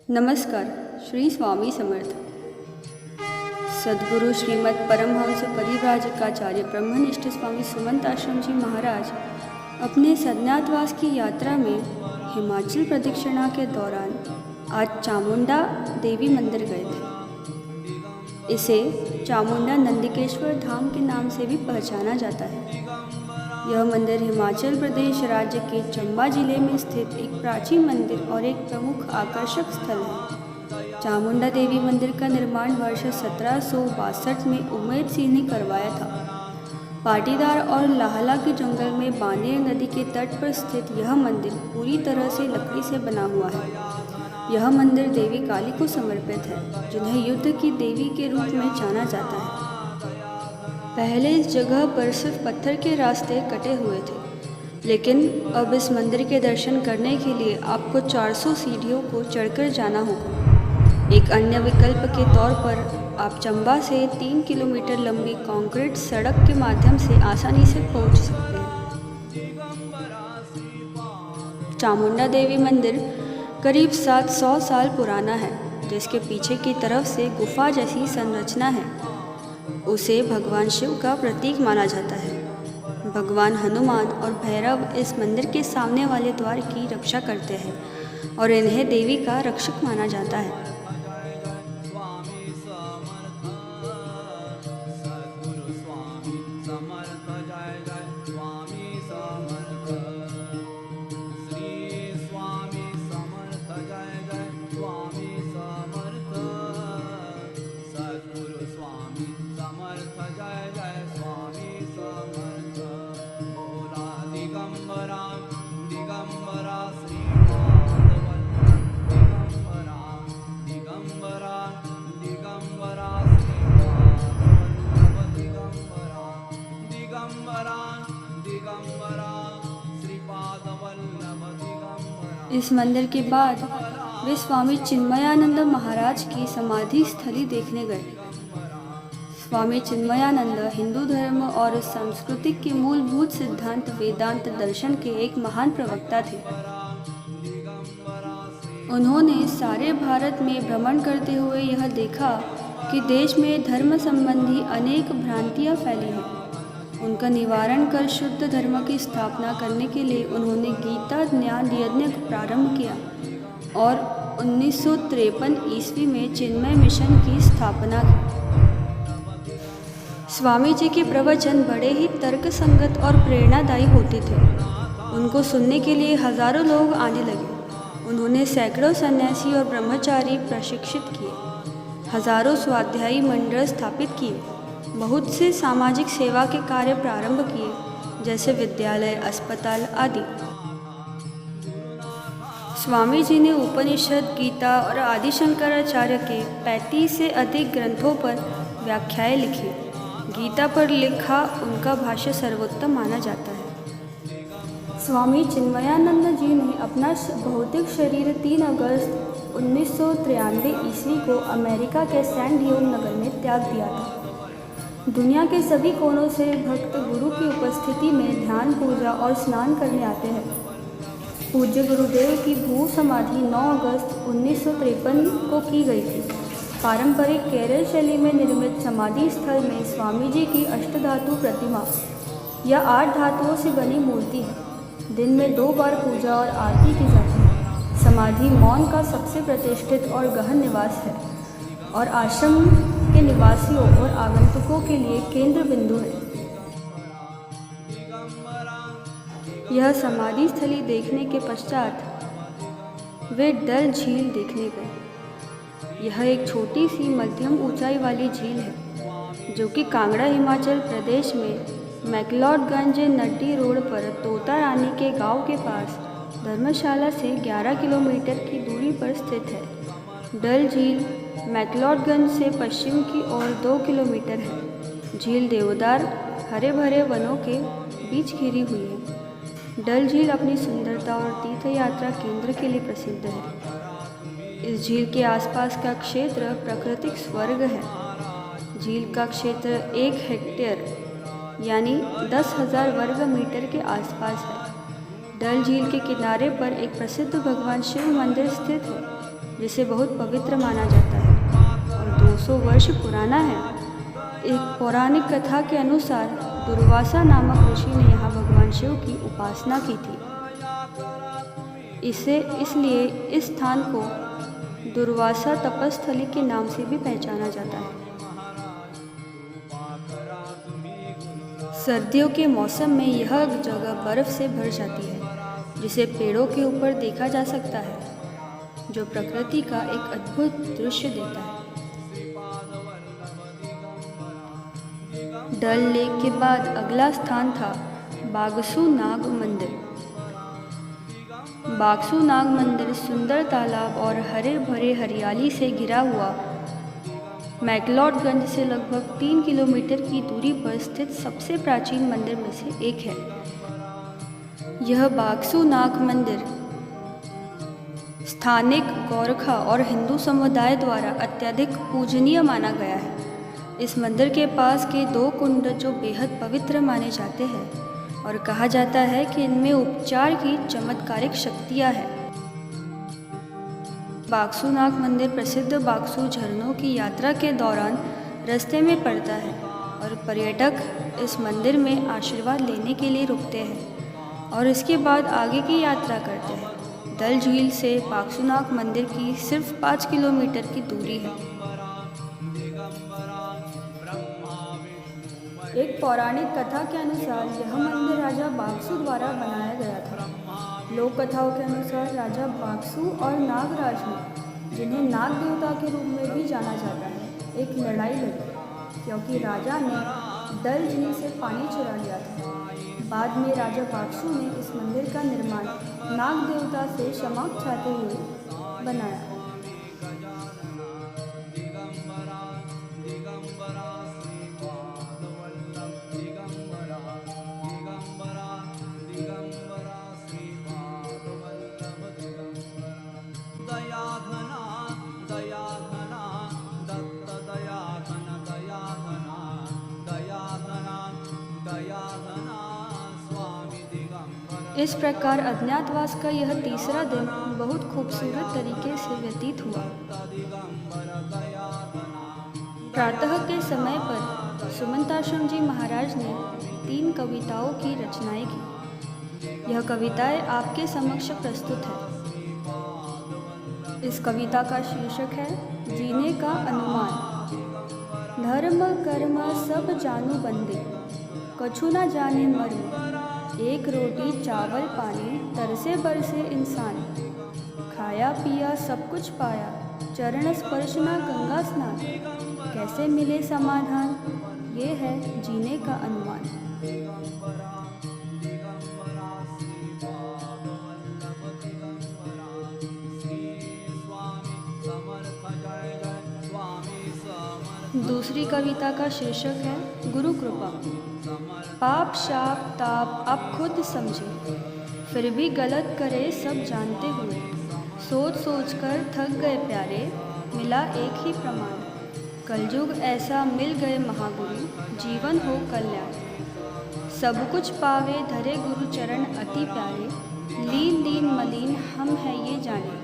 नमस्कार। श्री स्वामी समर्थ। सद्गुरु श्रीमद् परमहंस परिव्राजकाचार्य ब्रह्मनिष्ठ स्वामी सुमंत आश्रम जी महाराज अपने सन्यासवास की यात्रा में हिमाचल प्रदक्षिणा के दौरान आज चामुंडा देवी मंदिर गए थे। इसे चामुंडा नंदिकेश्वर धाम के नाम से भी पहचाना जाता है। यह मंदिर हिमाचल प्रदेश राज्य के चंबा जिले में स्थित एक प्राचीन मंदिर और एक प्रमुख आकर्षक स्थल है। चामुंडा देवी मंदिर का निर्माण वर्ष 1762 में उमेद सिंह ने करवाया था। पाटीदार और लाहला के जंगल में बानेर नदी के तट पर स्थित यह मंदिर पूरी तरह से लकड़ी से बना हुआ है। यह मंदिर देवी काली को समर्पित है, जिन्हें युद्ध की देवी के रूप में जाना जाता है। पहले इस जगह पर सिर्फ पत्थर के रास्ते कटे हुए थे, लेकिन अब इस मंदिर के दर्शन करने के लिए आपको 400 सीढ़ियों को चढ़कर जाना होगा। एक अन्य विकल्प के तौर पर आप चंबा से 3 किलोमीटर लंबी कंक्रीट सड़क के माध्यम से आसानी से पहुंच सकते हैं। चामुंडा देवी मंदिर करीब 700 साल पुराना है, जिसके पीछे की तरफ से गुफा जैसी संरचना है। उसे भगवान शिव का प्रतीक माना जाता है। भगवान हनुमान और भैरव इस मंदिर के सामने वाले द्वार की रक्षा करते हैं और इन्हें देवी का रक्षक माना जाता है। इस मंदिर के बाद वे स्वामी चिन्मयानंद महाराज की समाधि स्थली देखने गए। स्वामी चिन्मयानंद हिंदू धर्म और संस्कृति के मूलभूत सिद्धांत वेदांत दर्शन के एक महान प्रवक्ता थे। उन्होंने सारे भारत में भ्रमण करते हुए यह देखा कि देश में धर्म संबंधी अनेक भ्रांतियां फैली हैं। उनका निवारण कर शुद्ध धर्म की स्थापना करने के लिए उन्होंने गीता ज्ञान यज्ञ प्रारंभ किया और 1953 ईस्वी में चिन्मय मिशन की स्थापना की। स्वामी जी के प्रवचन बड़े ही तर्कसंगत और प्रेरणादायी होते थे। उनको सुनने के लिए हजारों लोग आने लगे। उन्होंने सैकड़ों सन्यासी और ब्रह्मचारी प्रशिक्षित किए, हजारों स्वाध्यायी मंडल स्थापित किए, बहुत से सामाजिक सेवा के कार्य प्रारंभ किए, जैसे विद्यालय, अस्पताल आदि। स्वामी जी ने उपनिषद, गीता और आदि शंकराचार्य के 35 से अधिक ग्रंथों पर व्याख्याएं लिखी। गीता पर लिखा उनका भाष्य सर्वोत्तम माना जाता है। स्वामी चिन्मयानंद जी ने अपना भौतिक शरीर 3 अगस्त 1993 ईस्वी को अमेरिका के सैन डिएगो नगर में त्याग दिया था। दुनिया के सभी कोनों से भक्त गुरु की उपस्थिति में ध्यान, पूजा और स्नान करने आते हैं। पूज्य गुरुदेव की भू समाधि 9 अगस्त 1953 को की गई थी। पारंपरिक केरल शैली में निर्मित समाधि स्थल में स्वामी जी की अष्टधातु प्रतिमा या 8 धातुओं से बनी मूर्ति है। दिन में 2 बार पूजा और आरती की जाती है। समाधि मौन का सबसे प्रतिष्ठित और गहन निवास है और आश्रम के निवासियों और आगंतुकों के लिए केंद्र बिंदु है। यह समाधि स्थली देखने के पश्चात वे डल झील देखने गए। यह एक छोटी सी मध्यम ऊंचाई वाली झील है, जो कि कांगड़ा हिमाचल प्रदेश में मैक्लोडगंज नड्डी रोड पर तोता रानी के गांव के पास धर्मशाला से 11 किलोमीटर की दूरी पर स्थित है। डल झील मैक्लोडगंज से पश्चिम की ओर 2 किलोमीटर है। झील देवदार हरे भरे वनों के बीच घिरी हुई है। डल झील अपनी सुंदरता और तीर्थ यात्रा केंद्र के लिए प्रसिद्ध है। इस झील के आसपास का क्षेत्र प्राकृतिक स्वर्ग है। झील का क्षेत्र 1 हेक्टेयर यानी 10,000 वर्ग मीटर के आसपास है। डल झील के किनारे पर एक प्रसिद्ध भगवान शिव मंदिर स्थित है। जिसे बहुत पवित्र माना जाता है और 200 वर्ष पुराना है। एक पौराणिक कथा के अनुसार दुर्वासा नामक ऋषि ने यहाँ भगवान शिव की उपासना की थी। इसलिए इस स्थान को दुर्वासा तपस्थली के नाम से भी पहचाना जाता है। सर्दियों के मौसम में यह जगह बर्फ से भर जाती है, जिसे पेड़ों के ऊपर देखा जा सकता है, जो प्रकृति का एक अद्भुत दृश्य देता है। डल लेक के बाद अगला स्थान था बागसू नाग मंदिर। बागसू नाग मंदिर सुंदर तालाब और हरे भरे हरियाली से घिरा हुआ मैक्लोडगंज से लगभग 3 किलोमीटर की दूरी पर स्थित सबसे प्राचीन मंदिर में से एक है। यह बागसू नाग मंदिर स्थानिक गोरखा और हिंदू समुदाय द्वारा अत्यधिक पूजनीय माना गया है। इस मंदिर के पास के 2 कुंड जो बेहद पवित्र माने जाते हैं और कहा जाता है कि इनमें उपचार की चमत्कारिक शक्तियाँ हैं। बागसू नाग मंदिर प्रसिद्ध बागसू झरनों की यात्रा के दौरान रास्ते में पड़ता है और पर्यटक इस मंदिर में आशीर्वाद लेने के लिए रुकते हैं और इसके बाद आगे की यात्रा करते हैं। डल झील से बागसू नाग मंदिर की सिर्फ 5 किलोमीटर की दूरी है। एक पौराणिक कथा के अनुसार यह मंदिर राजा बागसू द्वारा बनाया गया था। लोक कथाओं के अनुसार राजा बागसू और नागराज ने, जिन्हें नाग देवता के रूप में भी जाना जाता है, एक लड़ाई लड़ी क्योंकि राजा ने डल झील से पानी चुरा लिया था। बाद में राजा बागसू ने इस मंदिर का निर्माण नाग देवता से क्षमा चाहते हुए बनाया। इस प्रकार अज्ञातवास का यह तीसरा दिन बहुत खूबसूरत तरीके से व्यतीत हुआ। प्रातः के समय पर सुमंताश्रम जी महाराज ने 3 कविताओं की रचनाएं की। यह कविताएं आपके समक्ष प्रस्तुत है। इस कविता का शीर्षक है जीने का अनुमान। धर्म कर्म सब जानू बंदे, कछु न जाने मर्म। एक रोटी चावल पानी, तरसे बरसे इंसान। खाया पिया सब कुछ पाया, चरण स्पर्श न गंगा स्नान। कैसे मिले समाधान, ये है जीने का अनुमान। दूसरी कविता का शीर्षक है गुरु कृपा। पाप शाप ताप आप खुद समझे, फिर भी गलत करे सब जानते हुए। सोच सोच कर थक गए प्यारे, मिला एक ही प्रमाण। कलयुग ऐसा मिल गए महागुरु, जीवन हो कल्याण। सब कुछ पावे धरे गुरु चरण अति प्यारे। लीन दीन मलीन हम हैं ये जाने,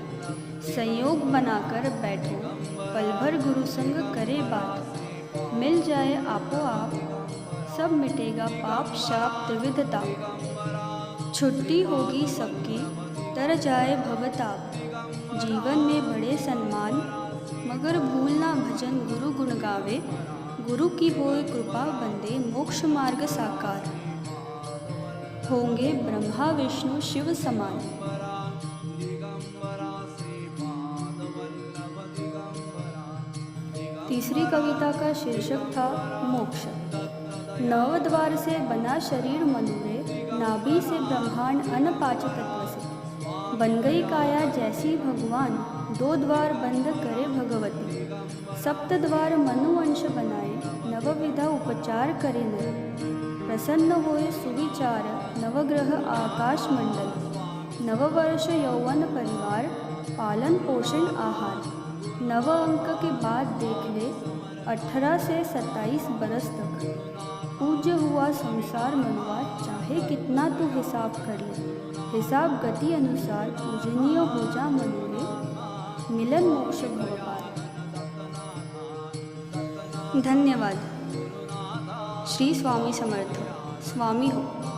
संयोग बनाकर बैठो पल भर गुरु संग करे बात। मिल जाए आपो आप, सब मिटेगा पाप शाप त्रिविधता। छुट्टी होगी सबकी, तर जाए भवताप। जीवन में बड़े सम्मान, मगर भूलना भजन गुरु गुण गावे। गुरु की होए कृपा बंदे, मोक्ष मार्ग साकार। होंगे ब्रह्मा विष्णु शिव समान। तीसरी कविता का शीर्षक था मोक्ष। नव द्वार से बना शरीर मनुरे, नाभि से ब्रह्मांड अनपाच तत्व से। बन गई काया जैसी भगवान, 2 द्वार बंद करे भगवती। सप्त द्वार मनु अंश बनाए, नवविधा उपचार करे नर। प्रसन्न होए सुविचार, नवग्रह आकाश मंडल। नववर्ष यौवन परिवार, पालन पोषण आहार। नव अंक के बाद देख ले, 18 से 27 बरस तक। पूज्य हुआ संसार मनुआ, चाहे कितना तू हिसाब कर ले। हिसाब गति अनुसार पूजनीय हो जा मनुरे। मिलन मोक्ष भवपार। धन्यवाद। श्री स्वामी समर्थ। स्वामी हो।